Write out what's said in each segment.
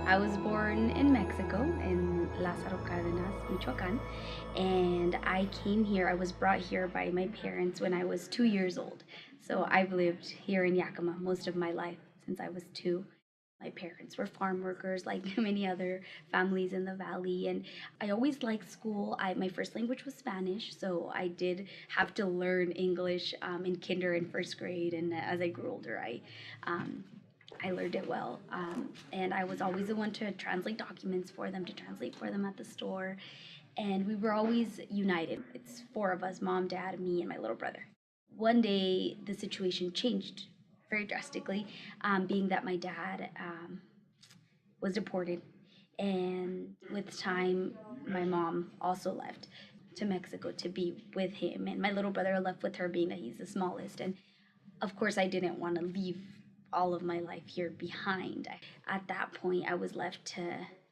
I was born in Mexico, in Lázaro Cárdenas, Michoacan, and I came here, I was brought here by my parents when I was 2 years old. So I've lived here in Yakima most of my life since I was two. My parents were farm workers like many other families in the valley, and I always liked school. My first language was Spanish, so I did have to learn English in kinder and first grade, and as I grew older, um, I learned it well. And I was always the one to translate documents for them, to translate for them at the store. And we were always united. It's four of us: mom, dad, me, and my little brother. One day, the situation changed very drastically, being that my dad was deported. And with time, my mom also left to Mexico to be with him. And my little brother left with her, being that he's the smallest. And of course, I didn't want to leave all of my life here behind. At that point, I was left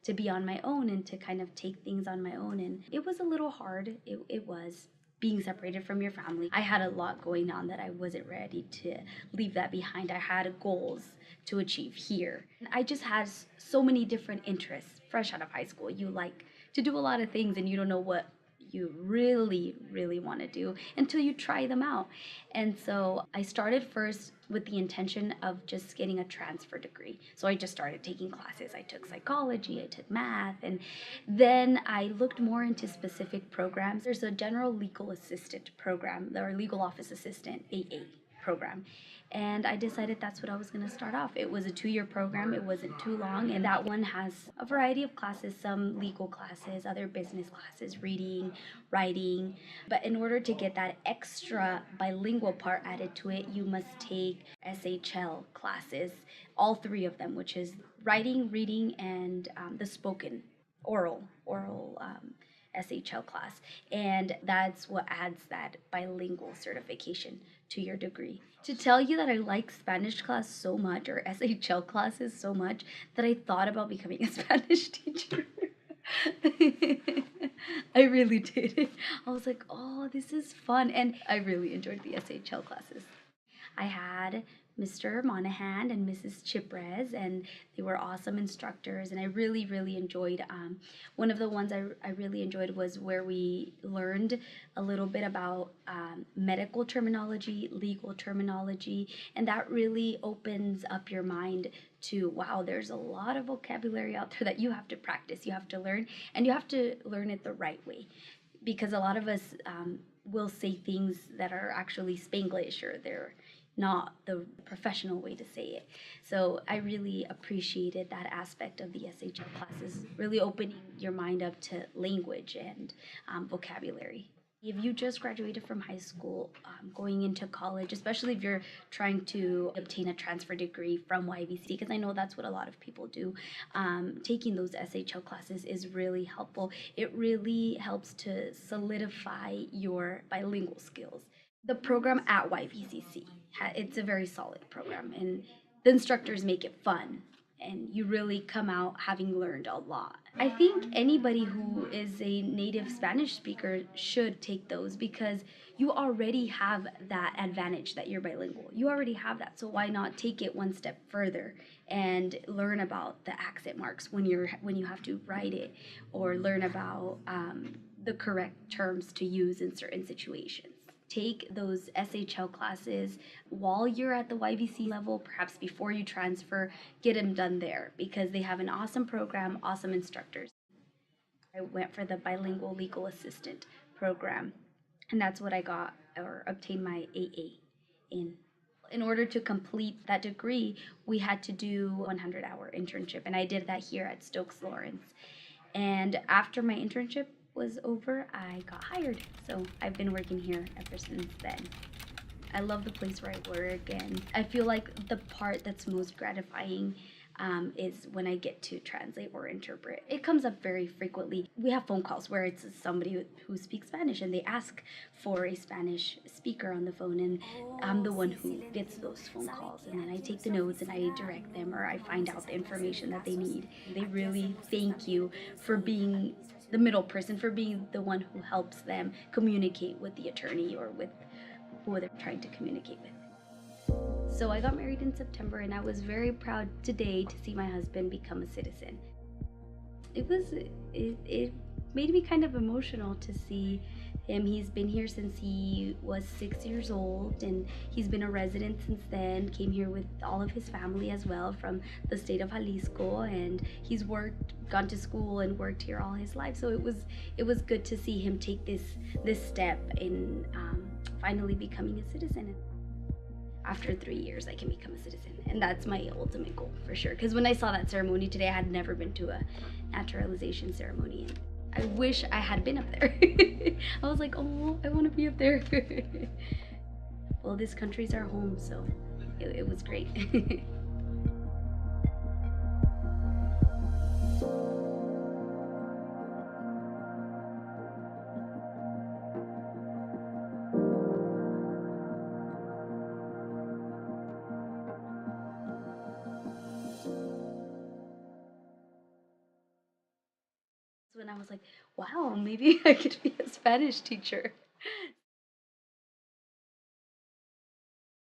to be on my own and to kind of take things on my own. And it was a little hard. It was being separated from your family. I had a lot going on that I wasn't ready to leave that behind. I had goals to achieve here. I just had so many different interests. Fresh out of high school, you like to do a lot of things and you don't know what you really want to do until you try them out. And so I started first with the intention of just getting a transfer degree. So I just started taking classes. I took psychology, I took math, and then I looked more into specific programs. There's a general legal assistant program, or legal office assistant, AA program. And I decided that's what I was going to start off. It was a 2-year program. It wasn't too long. And that one has a variety of classes, some legal classes, other business classes, reading, writing. But in order to get that extra bilingual part added to it, you must take SHL classes, all three of them, which is writing, reading, and the spoken, oral SHL class. And that's what adds that bilingual certification to your degree. To tell you that I like Spanish class so much, or SHL classes so much, that I thought about becoming a Spanish teacher. I really did. I was like, oh, this is fun. And I really enjoyed the SHL classes. I had Mr. Monahan and Mrs. Chiprez, and they were awesome instructors, and I really enjoyed. One of the ones I really enjoyed was where we learned a little bit about medical terminology, legal terminology, and that really opens up your mind to, wow, there's a lot of vocabulary out there that you have to practice, you have to learn, and you have to learn it the right way, because a lot of us will say things that are actually Spanglish, or they're not the professional way to say it. So I really appreciated that aspect of the SHL classes, really opening your mind up to language and vocabulary. If you just graduated from high school, going into college, especially if you're trying to obtain a transfer degree from YVC, because I know that's what a lot of people do, taking those SHL classes is really helpful. It really helps to solidify your bilingual skills. The program at YVCC, it's a very solid program, and the instructors make it fun, and you really come out having learned a lot. I think anybody who is a native Spanish speaker should take those, because you already have that advantage that you're bilingual. You already have that, so why not take it one step further and learn about the accent marks when you have to write it, or learn about the correct terms to use in certain situations. Take those SHL classes while you're at the YVC level, perhaps before you transfer. Get them done there, because they have an awesome program, awesome instructors. I went for the bilingual legal assistant program, and that's what I got, or obtained my AA in. In order to complete that degree, we had to do 100-hour internship, and I did that here at Stokes Lawrence. And after my internship was over, I got hired. So I've been working here ever since then. I love the place where I work, and I feel like the part that's most gratifying is when I get to translate or interpret. It comes up very frequently. We have phone calls where it's somebody who speaks Spanish, and they ask for a Spanish speaker on the phone, and I'm the one who gets those phone calls, and then I take the notes and I direct them, or I find out the information that they need. They really thank you for being the middle person, for being the one who helps them communicate with the attorney or with who they're trying to communicate with. So I got married in September, and I was very proud today to see my husband become a citizen. It made me kind of emotional to see him. He's been here since he was 6 years old, and he's been a resident since then. Came here with all of his family as well from the state of Jalisco, and he's gone to school and worked here all his life. So it was good to see him take this step in finally becoming a citizen. After 3 years, I can become a citizen, and that's my ultimate goal for sure. Because when I saw that ceremony today, I had never been to a naturalization ceremony, and I wish I had been up there. I was like, oh, I want to be up there. Well, this country's our home, so it was great. When I was like, wow, maybe I could be a Spanish teacher.